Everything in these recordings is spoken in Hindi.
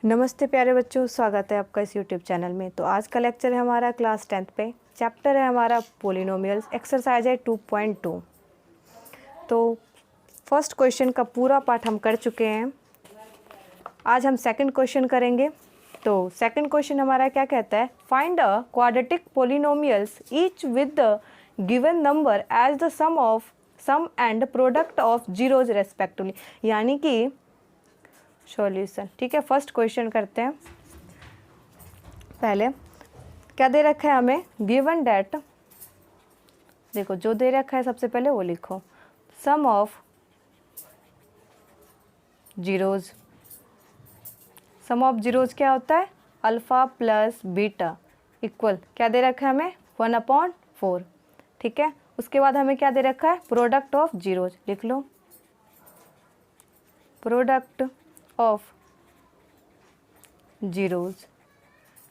नमस्ते प्यारे बच्चों, स्वागत है आपका इस यूट्यूब चैनल में। तो आज का लेक्चर है हमारा क्लास 10th पे। चैप्टर है हमारा पोलिनोमियल्स, एक्सरसाइज है 2.2। तो फर्स्ट क्वेश्चन का पूरा पार्ट हम कर चुके हैं। आज हम सेकंड क्वेश्चन करेंगे। तो सेकंड क्वेश्चन हमारा क्या कहता है, find a quadratic polynomials each with the given number as the sum and product of zeros respectively, यानी कि सॉल्यूशन। ठीक है, फर्स्ट क्वेश्चन करते हैं। पहले क्या दे रखा है हमें, गिवन डेट, देखो जो दे रखा है सबसे पहले वो लिखो, sum of zeros. Sum of zeros क्या होता है, अल्फा प्लस बीटा इक्वल क्या दे रखा है हमें, 1/4। ठीक है, उसके बाद हमें क्या दे रखा है, प्रोडक्ट ऑफ जीरोज, लिख लो प्रोडक्ट ऑफ जीरोज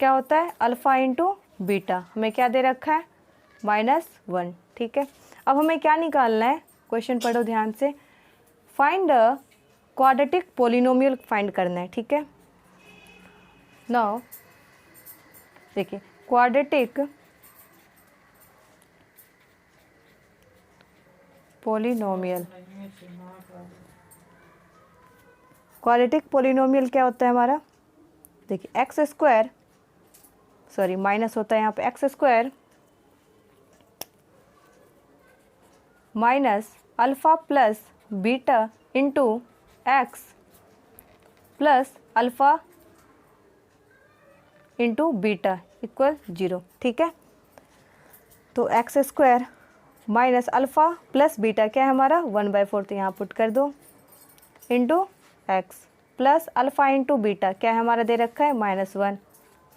क्या होता है, अल्फा इंटू बीटा। हमें क्या दे रखा है, -1। ठीक है, अब हमें क्या निकालना है, क्वेश्चन पढ़ो ध्यान से। Find a quadratic polynomial find करना है। ठीक है, नाउ देखिए क्वाड्रेटिक पोलिनोमियल, क्वाड्रेटिक पोलिनोमियल क्या होता है हमारा, देखिए x² सॉरी माइनस होता है यहाँ पे, x² minus alpha plus beta into x plus alpha into beta equal 0। ठीक है, तो x² minus alpha plus beta क्या है हमारा, 1/4, तो यहाँ पुट कर दो, into x plus alpha into beta क्या है हमारा दे रखा है, -1,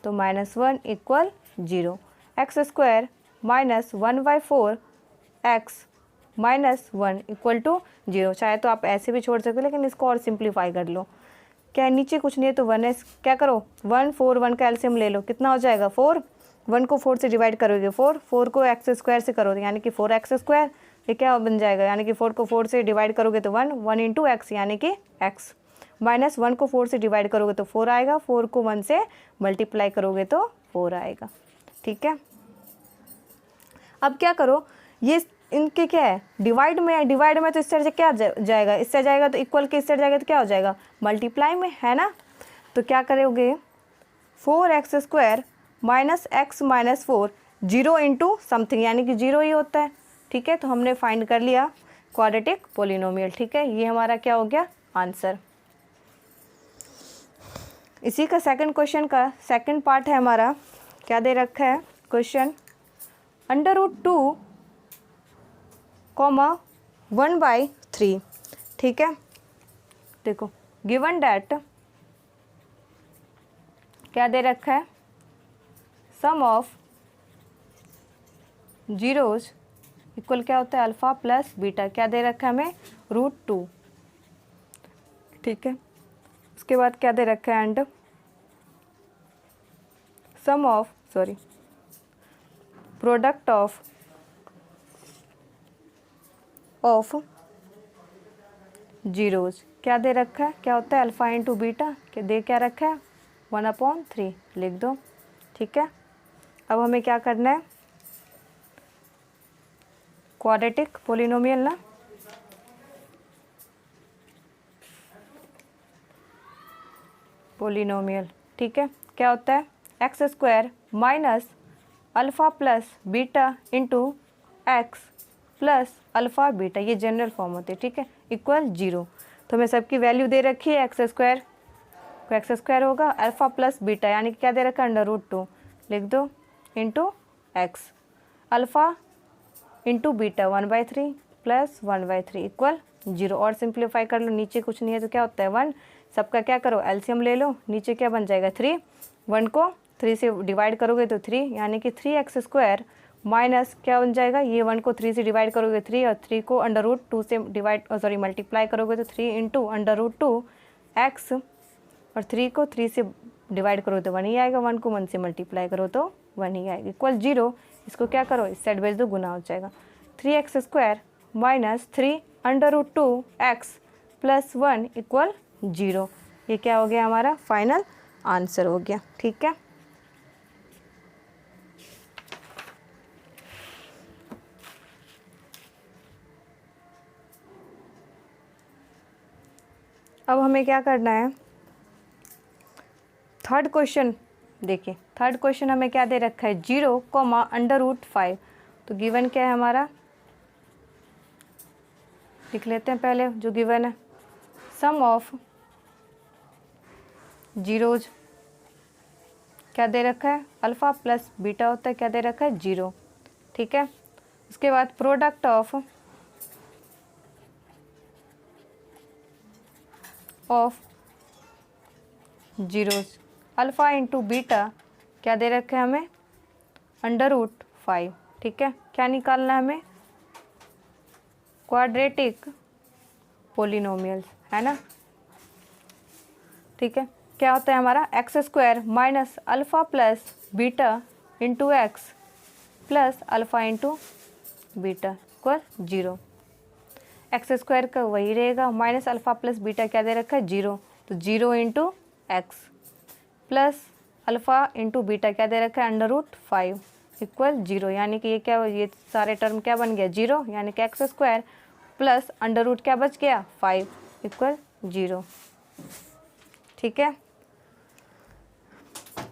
तो -1 equal 0। x² minus 1/4 x minus 1 equal to 0। चाहे तो आप ऐसे भी छोड़ सकते हो, लेकिन इसको और सिंप्लीफाई कर लो। क्या है, नीचे कुछ नहीं है तो 1 है, क्या करो 1 4 1 का एलसीएम ले लो, कितना हो जाएगा 4। 1 को 4 से डिवाइड करोगे 4, 4 को x² से करोगे यानी कि 4x², ये क्या बन जाएगा, यानी कि 4 को 4 से डिवाइड करोगे तो 1, 1 इंटू एक्स यानी कि x, माइनस 1 को 4 से डिवाइड करोगे तो 4 आएगा, 4 को 1 से मल्टीप्लाई करोगे तो 4 आएगा। ठीक है, अब क्या करो, ये इनके क्या है, डिवाइड में है, डिवाइड में तो इस साइड से क्या जाएगा, इससे जाएगा तो इक्वल के इस साइड जाएगा तो क्या हो जाएगा, मल्टीप्लाई में, है ना। तो क्या करोगे, 4x² minus x minus 4, 0 into something यानी कि 0 ही होता है। ठीक है, तो हमने फाइंड कर लिया क्वाड्रेटिक पोलिनोमियल। ठीक है, ये हमारा क्या हो गया आंसर। इसी का सेकंड क्वेश्चन का सेकंड पार्ट है हमारा, क्या दे रखा है क्वेश्चन, √2, 1/3। ठीक है, देखो गिवन डेट क्या दे रखा है, सम ऑफ जीरोज इक्वल क्या होता है, अल्फ़ा प्लस बीटा क्या दे रखा है हमें, √2। ठीक है, उसके बाद क्या दे रखा है, and sum of product of zeros क्या दे रखा है, क्या होता है अल्फ़ा इंटू बीटा, क्या दे क्या रखा है 1/3, लिख दो। ठीक है, अब हमें क्या करना है, क्वाड्रेटिक पोलिनोमियल ना, पोलिनोमियल। ठीक है, क्या होता है, x² minus alpha plus beta into x plus alpha beta, ये जनरल फॉर्म होती है। ठीक है, इक्वल 0। तो हमें सबकी वैल्यू दे रखी है, x² को x² होगा, अल्फ़ा प्लस बीटा यानी कि क्या दे रखा है, √2 लिख दो, into x, alpha into beta 1/3 plus 1/3 equal 0। और सिंप्लीफाई कर लो, नीचे कुछ नहीं है तो क्या होता है 1, सबका क्या करो एलसीएम ले लो, नीचे क्या बन जाएगा 3, 1 को 3 से डिवाइड करोगे तो 3 यानी कि 3x² माइनस क्या बन जाएगा, ये 1 को 3 से डिवाइड करोगे 3, और 3 को √2 से मल्टीप्लाई करोगे तो 3 इंटू √2 एक्स, और 3 को 3 से डिवाइड करो तो 1 ही आएगा, 1 को 1 से मल्टीप्लाई करो तो 1 ही आएगा, इक्वल 0। इसको क्या करो, इस साइड भेज दो, गुना हो जाएगा, 3x² minus 3 √2 x plus 1 equal 0। ये क्या हो गया हमारा फाइनल आंसर हो गया। ठीक है, अब हमें क्या करना है, थर्ड क्वेश्चन देखिए। थर्ड क्वेश्चन हमें क्या दे रखा है, 0, √5। तो गिवन क्या है हमारा, लिख लेते हैं पहले जो गिवन है। सम ऑफ जीरोज क्या दे रखा है, अल्फ़ा प्लस बीटा होता है, क्या दे रखा है 0। ठीक है, उसके बाद product of zeros alpha into beta क्या दे रखा है हमें, √5। ठीक है, क्या निकालना है हमें, क्वाड्रेटिक पोलिनोमियल्स, है ना। ठीक है, क्या होता है हमारा x² minus alpha plus beta into x plus alpha into beta equal 0। x² का वही रहेगा, माइनस अल्फ़ा प्लस बीटा क्या दे रखा है 0, तो 0 into x plus alpha into beta क्या दे रखा है √5 इक्वल 0। यानी कि ये क्या, ये सारे टर्म क्या बन गया 0, यानी कि x² प्लस √ क्या बच गया 5 इक्वल 0। ठीक है,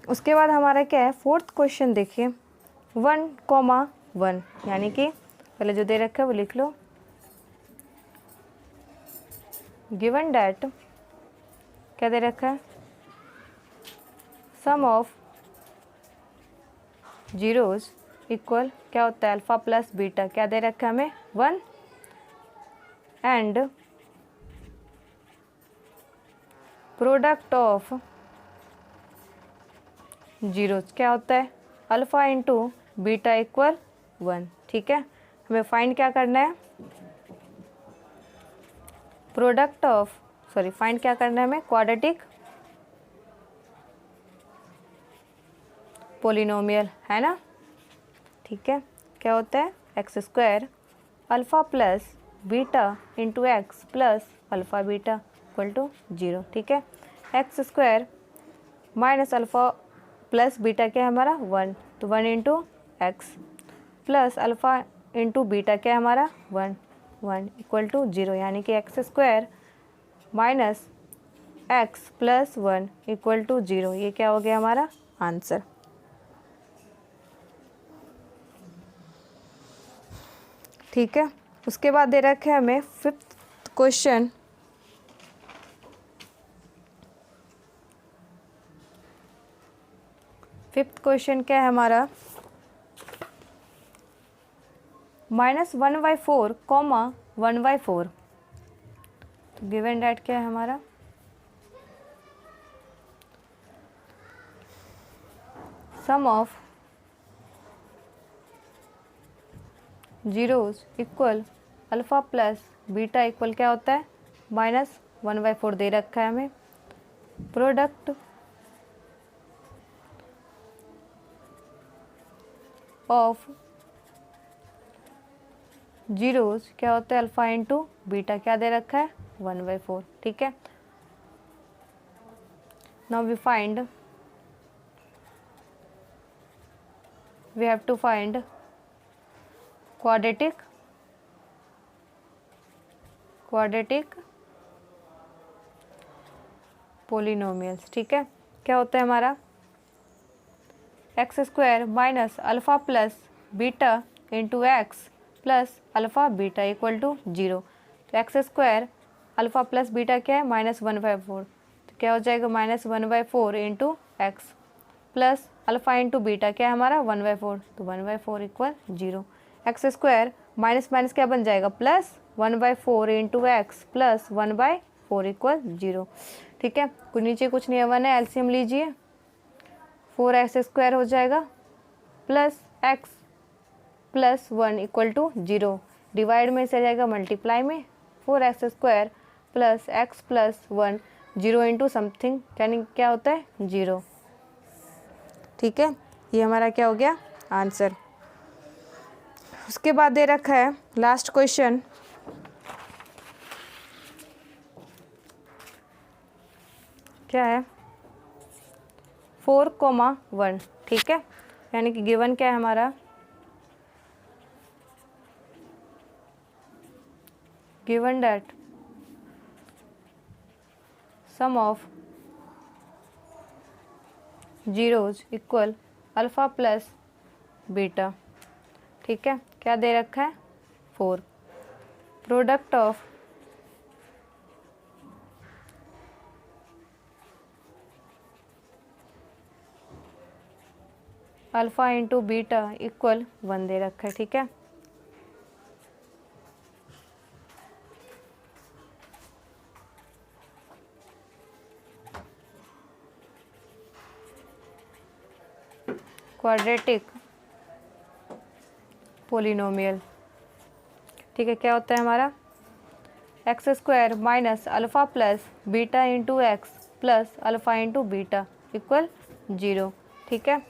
उसके बाद हमारा क्या है, फोर्थ क्वेश्चन देखिए। 1, यानी कि पहले जो दे रखा है वो लिख लो। गिवन डैट क्या दे रखा है, सम ऑफ जीरोज इक्वल क्या होता है अल्फ़ा प्लस बीटा, क्या दे रखा है हमें 1 एंड प्रोडक्ट ऑफ जीरोज क्या होता है अल्फ़ा इंटू बीटा इक्वल 1। ठीक है, हमें फाइंड क्या करना है, फाइंड क्या करना है हमें, क्वाड्रेटिक पोलिनोमियल, है ना। ठीक है, क्या होता है x² alpha plus beta into x plus alpha beta equal to 0। ठीक है, x² minus alpha plus beta क्या है हमारा 1, तो 1 into x plus alpha into beta क्या है हमारा 1 इक्वल टू 0। यानी कि x² minus x plus 1 equal to 0। ये क्या हो गया हमारा आंसर। ठीक है, उसके बाद दे रखे है हमें फिफ्थ क्वेश्चन। फिफ्थ क्वेश्चन क्या है हमारा, -1/4, 1/4। तो गिवन डैट क्या है हमारा, sum of zeros equal alpha plus beta equal क्या होता है -1/4 दे रखा है हमें। प्रोडक्ट ऑफ जीरोज क्या होता है अल्फ़ा इंटू बीटा क्या दे रखा है 1/4। ठीक है, now we have to find quadratic polynomials। ठीक है, क्या होता है हमारा x² minus alpha plus beta into x plus alpha beta equal to 0। तो x² अल्फ़ा प्लस बीटा क्या है -1/4, तो क्या हो जाएगा -1/4 into x plus alpha into beta क्या है हमारा 1/4, तो 1/4 इक्वल 0। x² माइनस माइनस क्या बन जाएगा plus 1/4 into x plus 1/4 equal 0। ठीक है, कुछ नीचे कुछ नहीं है, 1 है, एलसीएम लीजिए, 4x² हो जाएगा plus x plus 1 equal to 0। Divide में से जाएगा मल्टीप्लाई में, 4x² plus x plus 1 0 into something, यानी क्या होता है 0। ठीक है, ये हमारा क्या हो गया आंसर। उसके बाद दे रखा है लास्ट क्वेश्चन, क्या है 4,1, ठीक है। यानी कि गिवन क्या है हमारा, given that sum of zeros equal alpha plus beta, ठीक है। क्या दे रखा है 4। Product of alpha into beta equal 1 दे रखा है, ठीक है। क्वाड्रेटिक पोलिनोमियल, ठीक है। क्या होता है हमारा x² minus alpha plus beta into x plus alpha into beta equal 0, ठीक है।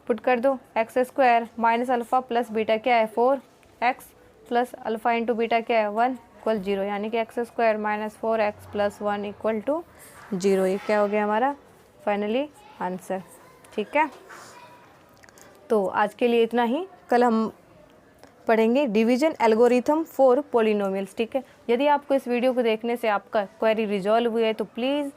पुट कर दो x² minus alpha plus beta क्या है 4x plus alpha into beta क्या है 1 इक्वल 0, यानी कि x² minus 4x plus 1 equal to 0। ये क्या हो गया हमारा फाइनली आंसर, ठीक है। तो आज के लिए इतना ही। कल हम पढ़ेंगे डिवीजन एल्गोरिथम फॉर पॉलिनोमियल्स, ठीक है। यदि आपको इस वीडियो को देखने से आपका क्वेरी रिजॉल्व हुई है तो प्लीज़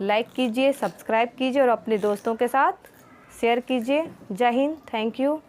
लाइक कीजिए, सब्सक्राइब कीजिए और अपने दोस्तों के साथ शेयर कीजिए। जय हिंद, थैंक यू।